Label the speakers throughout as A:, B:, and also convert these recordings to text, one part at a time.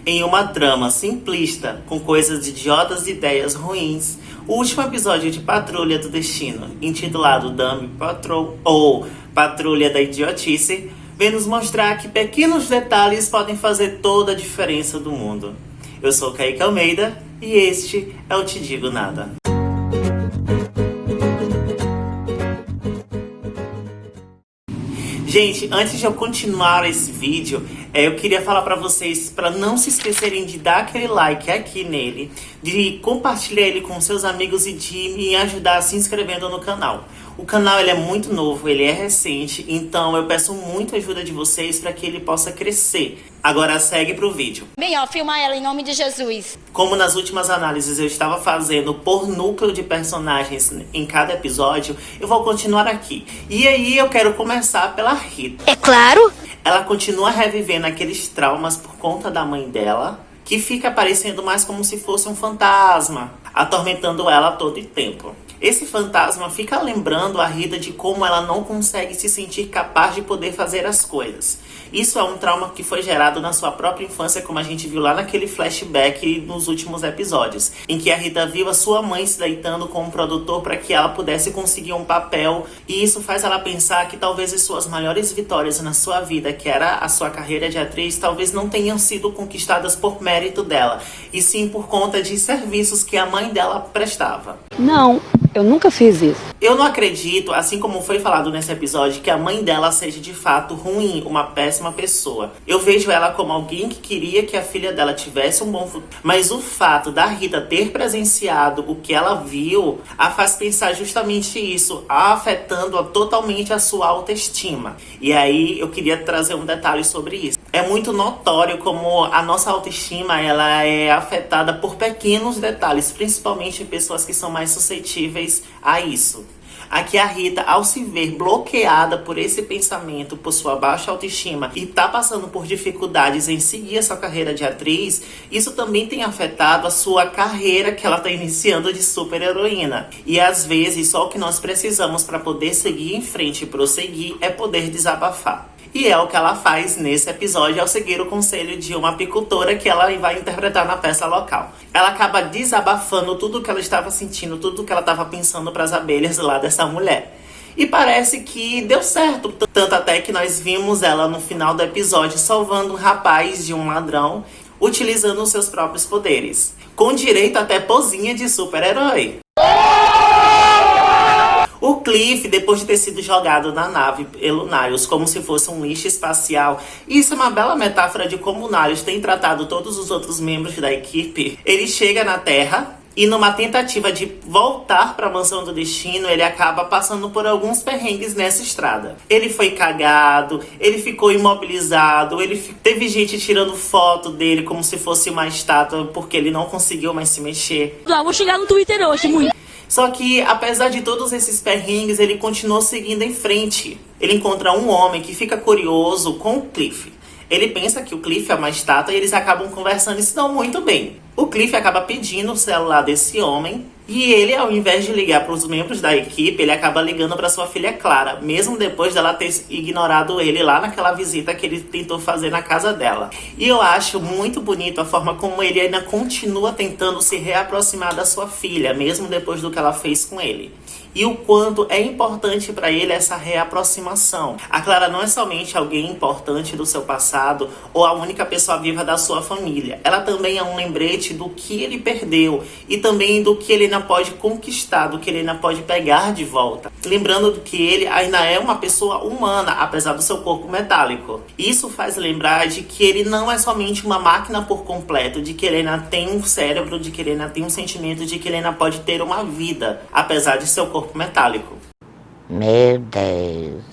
A: em uma trama simplista, com coisas idiotas e ideias ruins, o último episódio de Patrulha do Destino, intitulado Dumb Patrol ou Patrulha da Idiotice, vem nos mostrar que pequenos detalhes podem fazer toda a diferença do mundo. Eu sou Kaique Almeida e este é o Te Digo Nada. Gente, antes de eu continuar esse vídeo, eu queria falar pra vocês para não se esquecerem de dar aquele like aqui nele, de compartilhar ele com seus amigos e de me ajudar se inscrevendo no canal. O canal ele é muito novo, ele é recente, então eu peço muito a ajuda de vocês para que ele possa crescer. Agora segue pro vídeo.
B: Bem, ó, filma ela em nome de Jesus.
A: Como nas últimas análises eu estava fazendo por núcleo de personagens em cada episódio, eu vou continuar aqui. E aí eu quero começar pela Rita.
B: É claro!
A: Ela continua revivendo aqueles traumas por conta da mãe dela, que fica parecendo mais como se fosse um fantasma, atormentando ela a todo tempo. Esse fantasma fica lembrando a Rita de como ela não consegue se sentir capaz de poder fazer as coisas. Isso é um trauma que foi gerado na sua própria infância, como a gente viu lá naquele flashback nos últimos episódios, em que a Rita viu a sua mãe se deitando com um produtor para que ela pudesse conseguir um papel, e isso faz ela pensar que talvez as suas maiores vitórias na sua vida, que era a sua carreira de atriz, talvez não tenham sido conquistadas por mérito dela, e sim por conta de serviços que a mãe dela prestava.
C: Não, eu nunca fiz isso.
A: Eu não acredito, assim como foi falado nesse episódio, que a mãe dela seja de fato ruim, uma péssima pessoa. Eu vejo ela como alguém que queria que a filha dela tivesse um bom futuro. Mas o fato da Rita ter presenciado o que ela viu, a faz pensar justamente isso, afetando totalmente a sua autoestima. E aí eu queria trazer um detalhe sobre isso. É muito notório como a nossa autoestima ela é afetada por pequenos detalhes, principalmente em pessoas que são mais suscetíveis a isso. Aqui a Rita, ao se ver bloqueada por esse pensamento, por sua baixa autoestima e tá passando por dificuldades em seguir a sua carreira de atriz, isso também tem afetado a sua carreira que ela tá iniciando de super heroína. E às vezes só o que nós precisamos para poder seguir em frente e prosseguir é poder desabafar. E é o que ela faz nesse episódio ao seguir o conselho de uma apicultora que ela vai interpretar na peça local. Ela acaba desabafando tudo o que ela estava sentindo, tudo o que ela estava pensando para as abelhas lá dessa mulher. E parece que deu certo, tanto até que nós vimos ela no final do episódio salvando um rapaz de um ladrão, utilizando os seus próprios poderes, com direito até posinha de super-herói. O Cliff, depois de ter sido jogado na nave pelo Niles como se fosse um lixo espacial, e isso é uma bela metáfora de como o Niles tem tratado todos os outros membros da equipe, ele chega na Terra e numa tentativa de voltar para a Mansão do Destino, ele acaba passando por alguns perrengues nessa estrada. Ele foi cagado, ele ficou imobilizado, teve gente tirando foto dele como se fosse uma estátua porque ele não conseguiu mais se mexer.
C: Vou chegar no Twitter hoje, muito.
A: Só que, apesar de todos esses perrengues, ele continuou seguindo em frente. Ele encontra um homem que fica curioso com o Cliff. Ele pensa que o Cliff é uma estátua e eles acabam conversando e se dão muito bem. O Cliff acaba pedindo o celular desse homem e ele, ao invés de ligar para os membros da equipe, ele acaba ligando para sua filha Clara, mesmo depois dela ter ignorado ele lá naquela visita que ele tentou fazer na casa dela. E eu acho muito bonito a forma como ele ainda continua tentando se reaproximar da sua filha, mesmo depois do que ela fez com ele. E o quanto é importante para ele essa reaproximação. A Clara não é somente alguém importante do seu passado ou a única pessoa viva da sua família. Ela também é um lembrete do que ele perdeu e também do que ele ainda pode conquistar, do que ele ainda pode pegar de volta. Lembrando que ele ainda é uma pessoa humana, apesar do seu corpo metálico. Isso faz lembrar de que ele não é somente uma máquina por completo, de que ele ainda tem um cérebro, de que ele ainda tem um sentimento, de que ele ainda pode ter uma vida, apesar de seu corpo metálico.
D: Meu Deus.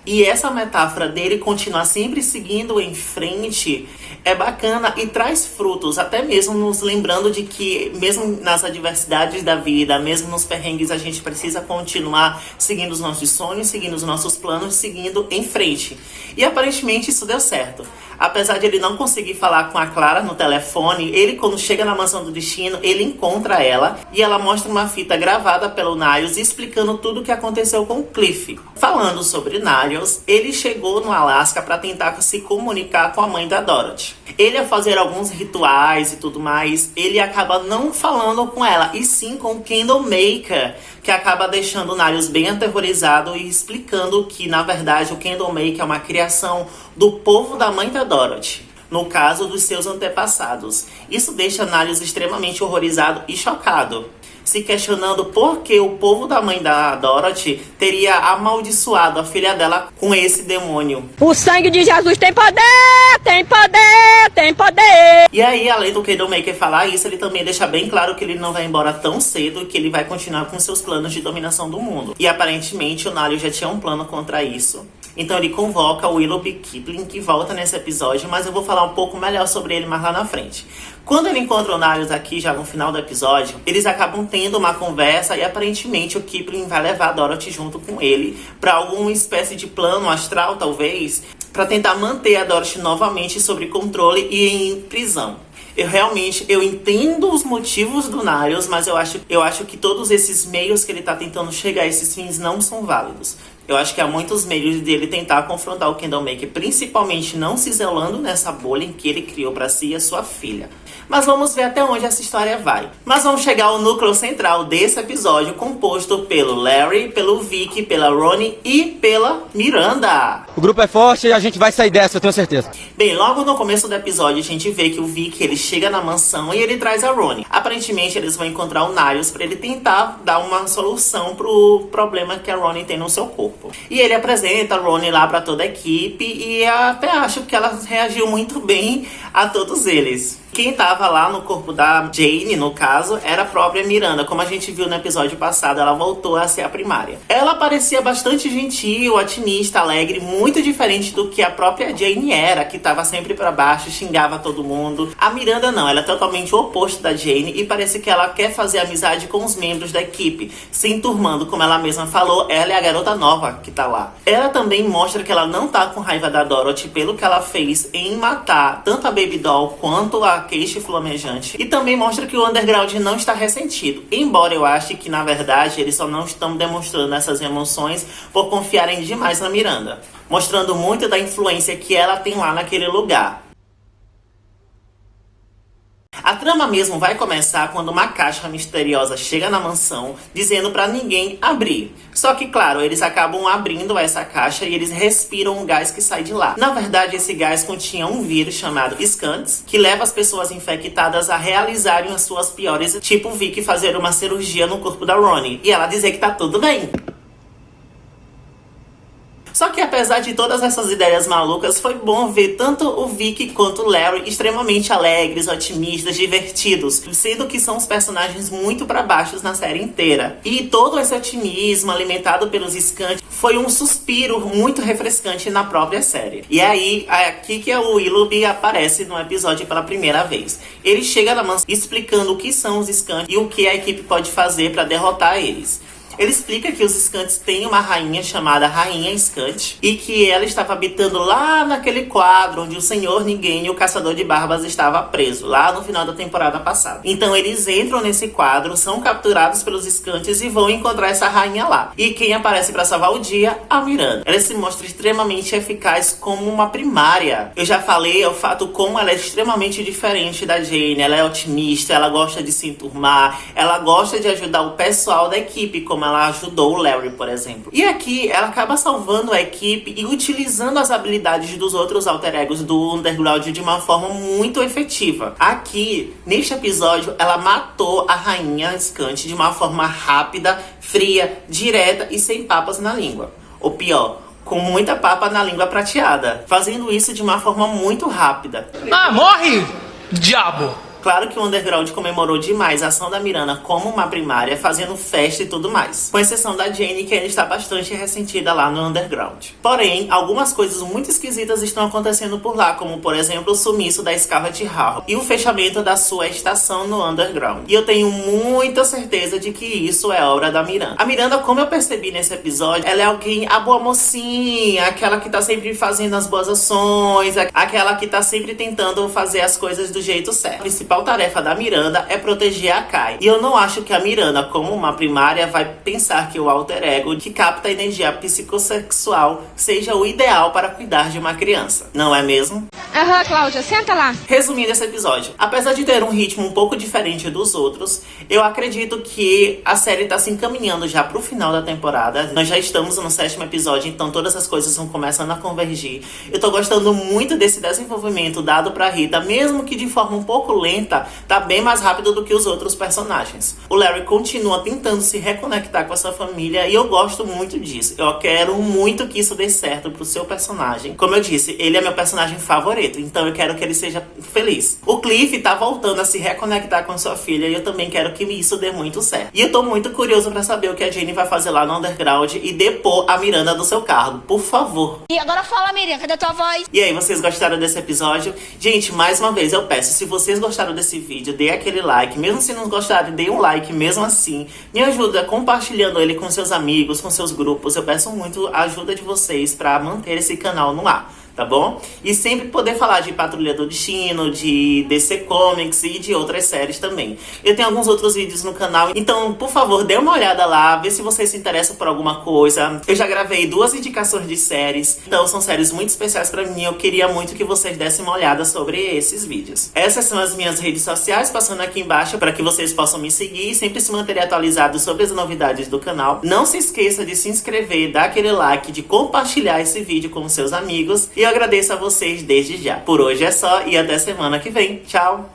A: E essa metáfora dele continuar sempre seguindo em frente é bacana e traz frutos, até mesmo nos lembrando de que mesmo nas adversidades da vida, mesmo nos perrengues, a gente precisa continuar seguindo os nossos sonhos, seguindo os nossos planos, seguindo em frente. E aparentemente isso deu certo. Apesar de ele não conseguir falar com a Clara no telefone, ele, quando chega na mansão do destino, ele encontra ela e ela mostra uma fita gravada pelo Niles explicando tudo o que aconteceu com o Cliff. Falando sobre Niles, ele chegou no Alasca para tentar se comunicar com a mãe da Dorothy. Ele ia fazer alguns rituais e tudo mais, ele acaba não falando com ela, e sim com o Candlemaker, que acaba deixando o Niles bem aterrorizado e explicando que, na verdade, o Candlemaker é uma criação do povo da mãe da Dorothy, no caso dos seus antepassados. Isso deixa Niles extremamente horrorizado e chocado, se questionando por que o povo da mãe da Dorothy teria amaldiçoado a filha dela com esse demônio.
C: O sangue de Jesus tem poder, tem poder, tem poder.
A: E aí, além do Candlemaker falar isso, ele também deixa bem claro que ele não vai embora tão cedo e que ele vai continuar com seus planos de dominação do mundo. E aparentemente o Niles já tinha um plano contra isso. Então ele convoca o Willoughby Kipling, que volta nesse episódio, mas eu vou falar um pouco melhor sobre ele mais lá na frente. Quando ele encontra o Niles aqui, já no final do episódio, eles acabam tendo uma conversa e aparentemente o Kipling vai levar a Dorothy junto com ele para alguma espécie de plano astral, talvez, para tentar manter a Dorothy novamente sob controle e em prisão. Eu entendo os motivos do Niles, mas eu acho que todos esses meios que ele tá tentando chegar a esses fins não são válidos. Eu acho que há muitos meios dele tentar confrontar o Candlemaker, principalmente não se isolando nessa bolha em que ele criou para si e a sua filha. Mas vamos ver até onde essa história vai. Mas vamos chegar ao núcleo central desse episódio, composto pelo Larry, pelo Vic, pela Ronnie e pela Miranda.
E: O grupo é forte e a gente vai sair dessa, eu tenho certeza.
A: Bem, logo no começo do episódio a gente vê que o Vic, ele chega na mansão e ele traz a Ronnie. Aparentemente eles vão encontrar o Niles para ele tentar dar uma solução pro problema que a Ronnie tem no seu corpo. E ele apresenta a Ronnie lá para toda a equipe e até acho que ela reagiu muito bem a todos eles. Quem tava lá no corpo da Jane, no caso, era a própria Miranda. Como a gente viu no episódio passado, ela voltou a ser a primária. Ela parecia bastante gentil, otimista, alegre, muito diferente do que a própria Jane era, que tava sempre pra baixo, xingava todo mundo. A Miranda não, ela é totalmente o oposto da Jane e parece que ela quer fazer amizade com os membros da equipe, se enturmando, como ela mesma falou, ela é a garota nova que tá lá. Ela também mostra que ela não tá com raiva da Dorothy pelo que ela fez em matar tanto a Baby Doll quanto a Queixe Flamejante. E também mostra que o Underground não está ressentido. Embora eu ache que, na verdade, eles só não estão demonstrando essas emoções por confiarem demais na Miranda. Mostrando muito da influência que ela tem lá naquele lugar. A trama mesmo vai começar quando uma caixa misteriosa chega na mansão, dizendo pra ninguém abrir. Só que, claro, eles acabam abrindo essa caixa e eles respiram um gás que sai de lá. Na verdade, esse gás continha um vírus chamado Skunks, que leva as pessoas infectadas a realizarem as suas piores, tipo Vicky fazer uma cirurgia no corpo da Ronnie e ela dizer que tá tudo bem. Só que apesar de todas essas ideias malucas, foi bom ver tanto o Vic quanto o Larry extremamente alegres, otimistas, divertidos, sendo que são os personagens muito pra baixo na série inteira. E todo esse otimismo alimentado pelos Skunks foi um suspiro muito refrescante na própria série. E aí, aqui que o Willoughby aparece no episódio pela primeira vez. Ele chega na mansão explicando o que são os Skunks e o que a equipe pode fazer pra derrotar eles. Ele explica que os Skunks têm uma rainha chamada Rainha Skunt e que ela estava habitando lá naquele quadro onde o Senhor Ninguém e o Caçador de Barbas estava preso, lá no final da temporada passada. Então eles entram nesse quadro, são capturados pelos Skunks e vão encontrar essa rainha lá. E quem aparece para salvar o dia? A Miranda. Ela se mostra extremamente eficaz como uma primária. Eu já falei o fato como ela é extremamente diferente da Jane. Ela é otimista, ela gosta de se enturmar, ela gosta de ajudar o pessoal da equipe, como ela ajudou o Larry, por exemplo. E aqui, ela acaba salvando a equipe e utilizando as habilidades dos outros alter egos do Underground de uma forma muito efetiva. Aqui, neste episódio, ela matou a Rainha Skunt de uma forma rápida, fria, direta e sem papas na língua. O pior, com muita papa na língua prateada. Fazendo isso de uma forma muito rápida.
F: Ah, morre, diabo!
A: Claro que o Underground comemorou demais a ação da Miranda como uma primária, fazendo festa e tudo mais. Com exceção da Jenny, que ainda está bastante ressentida lá no Underground. Porém, algumas coisas muito esquisitas estão acontecendo por lá, como por exemplo o sumiço da Scarlett Harlow e o fechamento da sua estação no Underground. E eu tenho muita certeza de que isso é obra da Miranda. A Miranda, como eu percebi nesse episódio, ela é alguém, a boa mocinha, aquela que tá sempre fazendo as boas ações, aquela que tá sempre tentando fazer as coisas do jeito certo. A principal tarefa da Miranda é proteger a Kai. E eu não acho que a Miranda, como uma primária, vai pensar que o alter ego que capta a energia psicossexual seja o ideal para cuidar de uma criança. Não é mesmo?
C: Aham, Cláudia, senta lá.
A: Resumindo esse episódio, apesar de ter um ritmo um pouco diferente dos outros, eu acredito que a série tá se encaminhando já pro final da temporada. Nós já estamos no 7º episódio, então todas as coisas vão começando a convergir. Eu tô gostando muito desse desenvolvimento dado pra Rita, mesmo que de forma um pouco lenta, tá bem mais rápido do que os outros personagens. O Larry continua tentando se reconectar com essa família e eu gosto muito disso. Eu quero muito que isso dê certo pro seu personagem. Como eu disse, ele é meu personagem favorito, então eu quero que ele seja feliz. O Cliff tá voltando a se reconectar com sua filha e eu também quero que isso dê muito certo. E eu tô muito curioso pra saber o que a Jenny vai fazer lá no Underground e depor a Miranda do seu cargo, por favor.
B: E agora fala, Miriam, cadê a tua voz?
A: E aí, vocês gostaram desse episódio? Gente, mais uma vez eu peço, se vocês gostaram desse vídeo, dê aquele like. Mesmo se não gostarem, dê um like mesmo assim. Me ajuda compartilhando ele com seus amigos, com seus grupos. Eu peço muito a ajuda de vocês pra manter esse canal no ar. Tá bom? E sempre poder falar de Patrulha do Destino, de DC Comics e de outras séries também. Eu tenho alguns outros vídeos no canal, então, por favor, dê uma olhada lá, vê se você se interessa por alguma coisa. Eu já gravei 2 indicações de séries, então são séries muito especiais pra mim. Eu queria muito que vocês dessem uma olhada sobre esses vídeos. Essas são as minhas redes sociais, passando aqui embaixo para que vocês possam me seguir e sempre se manterem atualizados sobre as novidades do canal. Não se esqueça de se inscrever, dar aquele like, de compartilhar esse vídeo com seus amigos. E eu agradeço a vocês desde já. Por hoje é só e até semana que vem. Tchau!